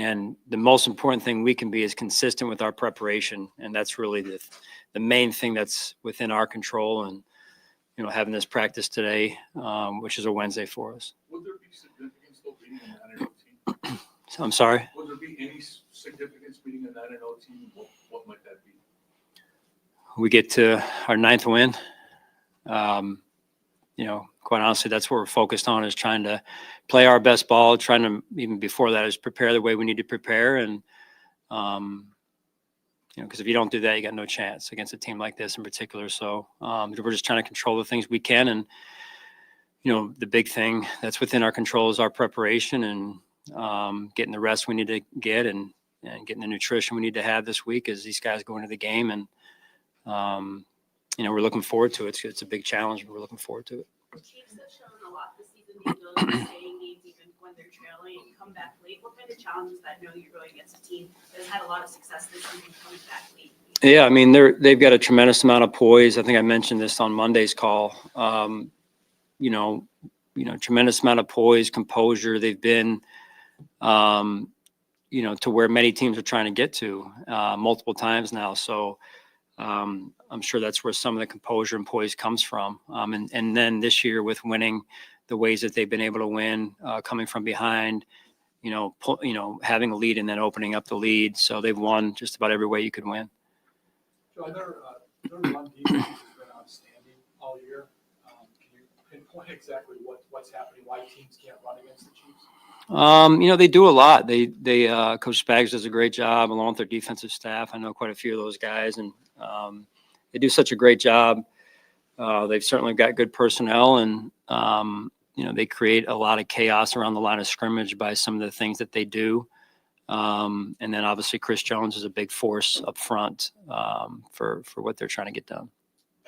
And the most important thing we can be is consistent with our preparation. And that's really the main thing that's within our control. And, having this practice today, which is a Wednesday for us. Would there be significance though beating a 9-0 team? I'm sorry? Would there be any significance beating a 9-0 team? What might that be? We get to our 9th win. Quite honestly, that's what we're focused on, is trying to play our best ball, trying to, even before that, is prepare the way we need to prepare. And, because if you don't do that, you got no chance against a team like this in particular. So we're just trying to control the things we can. And, the big thing that's within our control is our preparation and getting the rest we need to get and getting the nutrition we need to have this week as these guys go into the game. And, we're looking forward to it. It's a big challenge, but we're looking forward to it. The Chiefs have shown a lot this season, the ability to stay in games even when they're trailing and come back late. What kind of challenges that you're going against a team that has had a lot of success this season coming back late? Yeah, I mean, they've got a tremendous amount of poise. I think I mentioned this on Monday's call. Tremendous amount of poise, composure. They've been, to where many teams are trying to get to multiple times now. So I'm sure that's where some of the composure and poise comes from. And then this year with winning the ways that they've been able to win, coming from behind, having a lead and then opening up the lead. So they've won just about every way you could win. So their run defense has been outstanding all year. Can you pinpoint exactly what's happening, why teams can't run against the Chiefs? They do a lot. They Coach Spags does a great job along with their defensive staff. I know quite a few of those guys, and they do such a great job. They've certainly got good personnel, and they create a lot of chaos around the line of scrimmage by some of the things that they do. And then obviously Chris Jones is a big force up front for what they're trying to get done.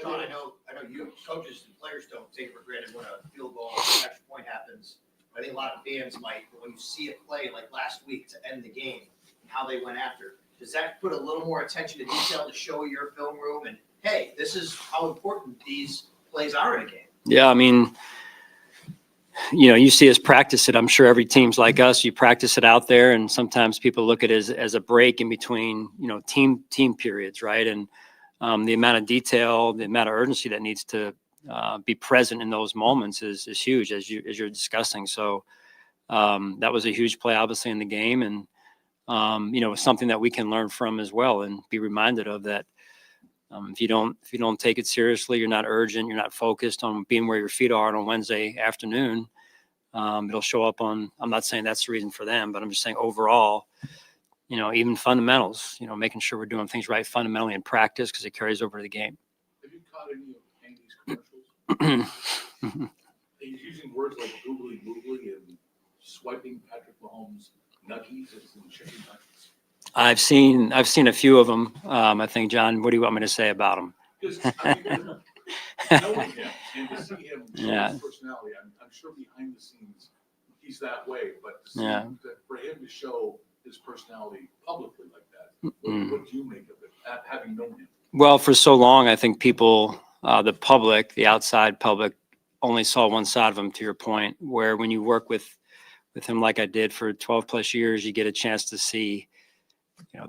Sean, I know you coaches and players don't take for granted when a field goal or extra point happens. I think a lot of fans might, but when you see a play like last week to end the game and how they went after, does that put a little more attention to detail to show your film room and, hey, this is how important these plays are in a game? Yeah, I mean, you see us practice it. I'm sure every team's like us. You practice it out there, and sometimes people look at it as a break in between, team periods, right? And the amount of detail, the amount of urgency that needs to be present in those moments is huge, as you're discussing. So that was a huge play, obviously, in the game, and it's something that we can learn from as well, and be reminded of that. If you don't take it seriously, you're not urgent, you're not focused on being where your feet are on a Wednesday afternoon, it'll show up on. I'm not saying that's the reason for them, but I'm just saying overall, even fundamentals, making sure we're doing things right fundamentally in practice, because it carries over to the game. Have you caught any of Andy's commercials? He's using words like googly and swiping Patrick Mahomes' nuggies and chicken nuggets. I've seen a few of them. I think, John, what do you want me to say about them? Because knowing him and to see him show his personality, I'm sure behind the scenes he's that way. But for him to show his personality publicly like that, what do you make of it, having known him? Well, for so long, I think people, the outside public, only saw one side of him, to your point, where when you work with him like I did for 12 plus years, you get a chance to see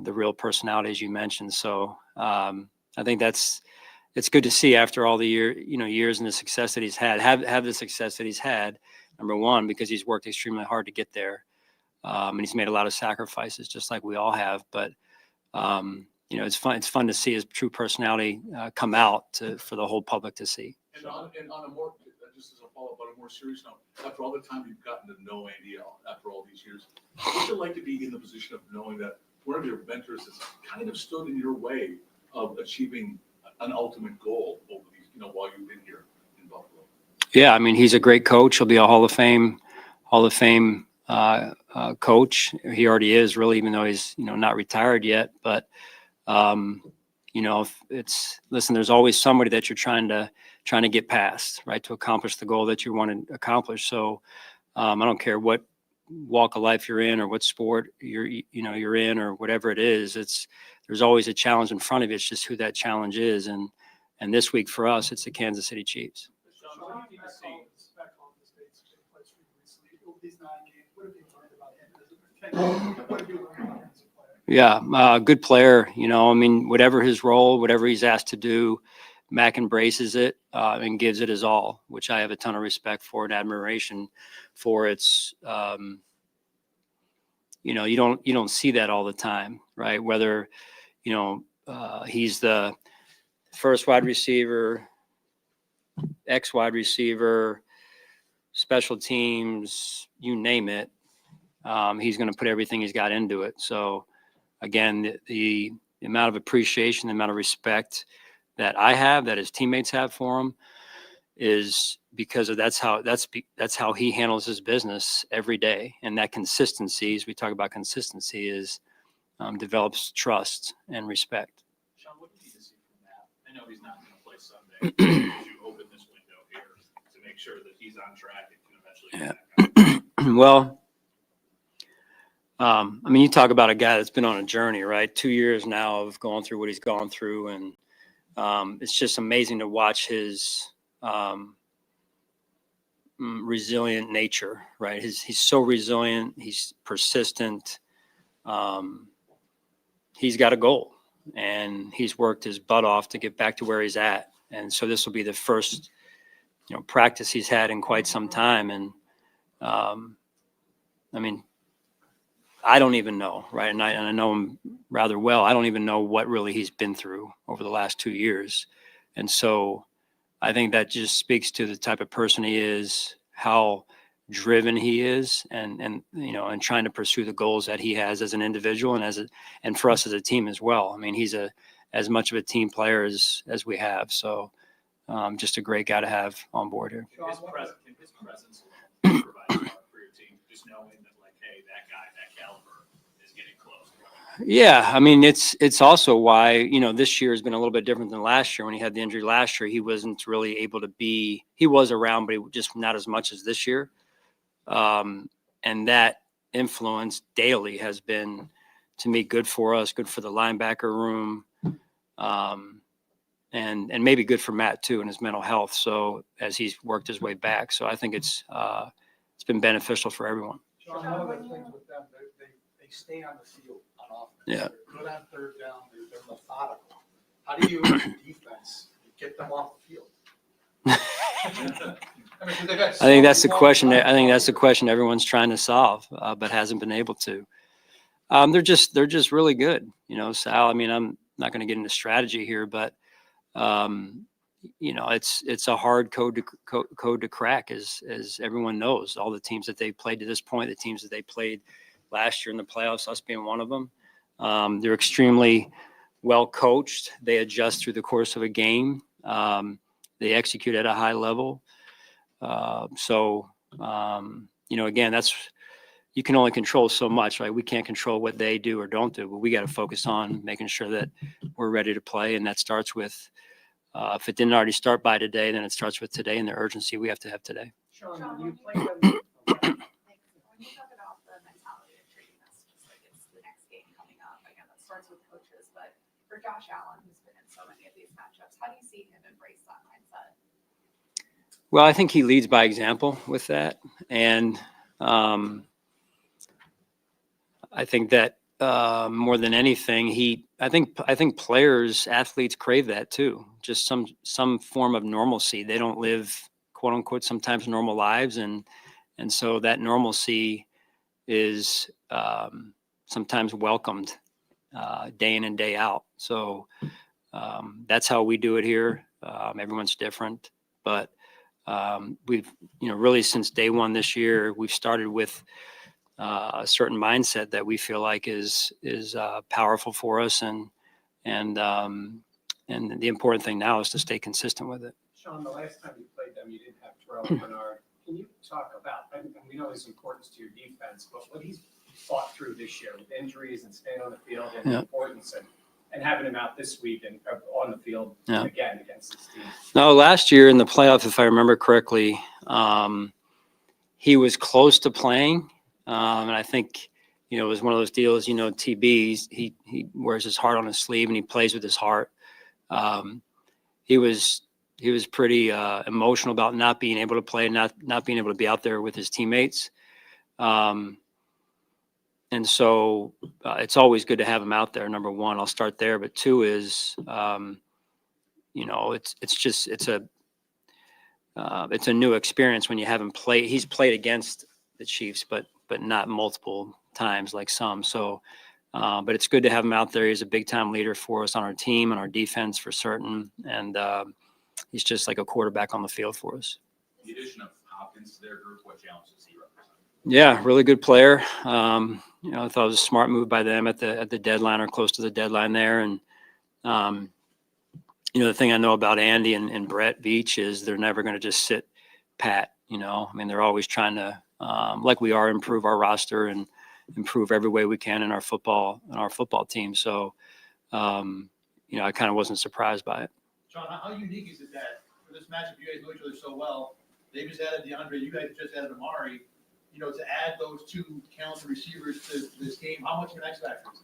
the real personality, as you mentioned. So I think it's good to see after all the years and the success that he's had, have the success that he's had, number one, because he's worked extremely hard to get there. And he's made a lot of sacrifices, just like we all have. But, it's fun to see his true personality come out for the whole public to see. And on a more, just as a follow-up, on a more serious note, after all the time you've gotten to know Andy after all these years, what's it like to be in the position of knowing that one of your mentors has kind of stood in your way of achieving an ultimate goal over these, while you've been here in Buffalo? Yeah, I mean, he's a great coach. He'll be a Hall of Fame coach. He already is, really, even though he's not retired yet. But there's always somebody that you're trying to get past, right, to accomplish the goal that you want to accomplish. So I don't care what walk of life you're in or what sport you're in or whatever it is. There's always a challenge in front of you. It's just who that challenge is. And this week for us, it's the Kansas City Chiefs. These 9 games, what have you learned about him? What have you Yeah, good player. You know, I mean, whatever his role, whatever he's asked to do, Mac embraces it and gives it his all, which I have a ton of respect for and admiration for. It's you know, you don't see that all the time, right? Whether he's the first wide receiver, X wide receiver, special teams, you name it. He's going to put everything he's got into it. So again, the amount of appreciation, the amount of respect that I have, that his teammates have for him, is because of that's how he handles his business every day. And that consistency, as we talk about consistency, is develops trust and respect. Sean, what do you need to see from that? I know he's not going to play Sunday. As you open this window here to make sure that he's on track and can eventually get back on. Well, I mean, you talk about a guy that's been on a journey, right? 2 years now of going through what he's gone through. And it's just amazing to watch his resilient nature, right? He's so resilient. He's persistent. He's got a goal, and he's worked his butt off to get back to where he's at. And so this will be the first, practice he's had in quite some time. And I mean, I don't even know, right? And I know him rather well. I don't even know what really he's been through over the last 2 years. And so I think that just speaks to the type of person he is, how driven he is, and trying to pursue the goals that he has as an individual and for us as a team as well. I mean, he's as much of a team player as we have. So just a great guy to have on board here. His presence alone provides a lot for your team. Just knowing that, like, hey, that guy, that caliber is getting close. Yeah, I mean, it's also why, this year has been a little bit different than last year. When he had the injury last year, he wasn't really able to be. He was around, but he just not as much as this year. And that influence daily has been, to me, good for us, good for the linebacker room, and maybe good for Matt too and his mental health. So as he's worked his way back, so I think it's been beneficial for everyone. Sean, one of the things with them, they stay on the field on offense. Yeah. They're good on third down. They're methodical. How do you, as a defense, get them off the field? I think that's the question. I think that's the question everyone's trying to solve, but hasn't been able to. They're just really good, Sal. I mean, I'm not going to get into strategy here, but it's a hard code to crack, as everyone knows. All the teams that they've played to this point, the teams that they played last year in the playoffs, us being one of them, they're extremely well coached. They adjust through the course of a game. They execute at a high level. Again, you can only control so much, right? We can't control what they do or don't do, but we got to focus on making sure that we're ready to play. And that starts with, if it didn't already start by today, then it starts with today and the urgency we have to have today. Sean, when you play them, when you talk about the mentality of treating this just like it's the next game coming up, again, that starts with coaches, but for Josh Allen, who's been in so many of these matchups, how do you see him embrace that mindset? Well, I think he leads by example with that. And I think that more than anything, I think players, athletes crave that too. Just some form of normalcy. They don't live, quote unquote, sometimes normal lives. And so that normalcy is sometimes welcomed day in and day out. So that's how we do it here. Everyone's different, but we've, really since day one this year, we've started with a certain mindset that we feel like is powerful for us, and the important thing now is to stay consistent with it. Sean, the last time you played them, you didn't have Terrell Bernard. Can you talk about, and we know his importance to your defense, but what he's fought through this year with injuries and staying on the field and the importance and having him out this week and on the field again against this team? No, last year in the playoff, if I remember correctly, he was close to playing. And I think, it was one of those deals, TB, he wears his heart on his sleeve and he plays with his heart. He was pretty emotional about not being able to play, not being able to be out there with his teammates. And so it's always good to have him out there. Number one, I'll start there. But two is, it's a new experience when you have him play. He's played against the Chiefs, but not multiple times like some. So, but it's good to have him out there. He's a big time leader for us on our team and our defense for certain. And he's just like a quarterback on the field for us. The addition of Hopkins to their group, what challenges does he represent? Yeah, really good player. I thought it was a smart move by them at the deadline or close to the deadline there. And the thing I know about Andy and Brett Beach is they're never going to just sit pat. I mean, they're always trying to, like we are, improve our roster and improve every way we can in our football team. So, I kind of wasn't surprised by it. Sean, how unique is it that for this matchup, you guys know each other so well? They just added DeAndre, you guys just added Amari. To add those two talented receivers to this game, how much of an X factor is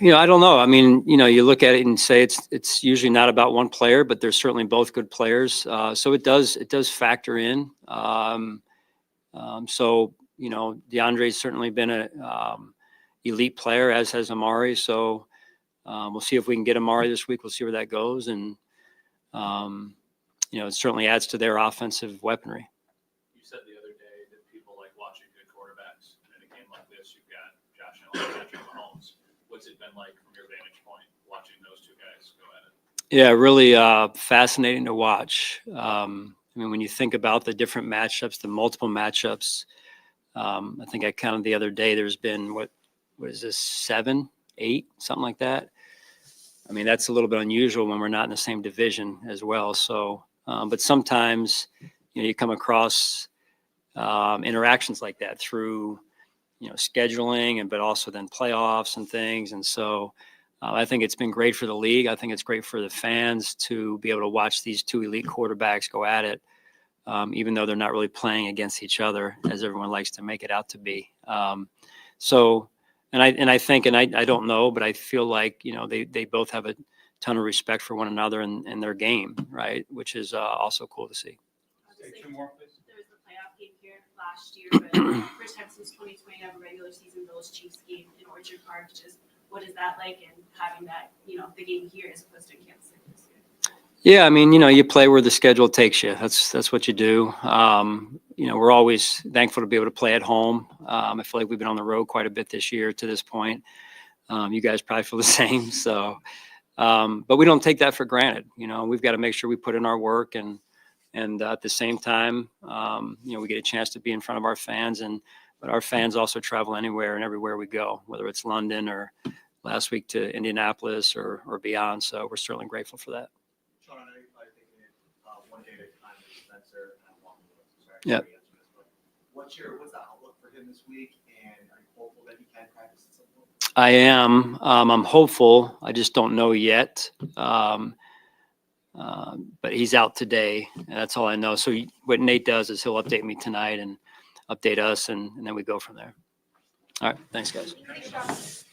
it? I don't know. I mean, you look at it and say it's usually not about one player, but they're certainly both good players. So it does factor in. So DeAndre's certainly been a elite player, as has Amari. So we'll see if we can get Amari this week. We'll see where that goes, and it certainly adds to their offensive weaponry. You said the other day that people like watching good quarterbacks. And in a game like this, you've got Josh Allen, Patrick Mahomes. What's it been like from your vantage point watching those two guys go at it? Yeah, really fascinating to watch. I mean, when you think about the different matchups, the multiple matchups, I think I counted the other day, there's been, what is this, 7, 8, something like that. I mean, that's a little bit unusual when we're not in the same division as well. So, but sometimes, you come across interactions like that through, scheduling but also then playoffs and things. And so I think it's been great for the league. I think it's great for the fans to be able to watch these two elite quarterbacks go at it, even though they're not really playing against each other, as everyone likes to make it out to be. So, and I think, and I don't know, but I feel like, they both have a ton of respect for one another and their game, right? Which is also cool to see. Say 2 more, please. There was the playoff game here last year, but first time since 2020 to have a regular season Bills Chiefs game in Orchard Park. Just what is that like, and having that, the game here as opposed to in Kansas City this year? Yeah, I mean, you play where the schedule takes you. That's what you do. We're always thankful to be able to play at home. I feel like we've been on the road quite a bit this year to this point. You guys probably feel the same. So, but we don't take that for granted. We've got to make sure we put in our work and at the same time, we get a chance to be in front of our fans, but our fans also travel anywhere and everywhere we go, whether it's London or last week to Indianapolis or beyond. So we're certainly grateful for that. Sean, I know you're probably taking it one day at a time with Spencer, and I'm walking with him, so sorry Yep. to answer this, but what's the outlook for him this week, and are you hopeful that he can practice at some point? I am. I'm hopeful. I just don't know yet. But he's out today, and that's all I know. So what Nate does is he'll update me tonight and update us, and then we go from there. All right. Thanks, guys. Thanks, Josh.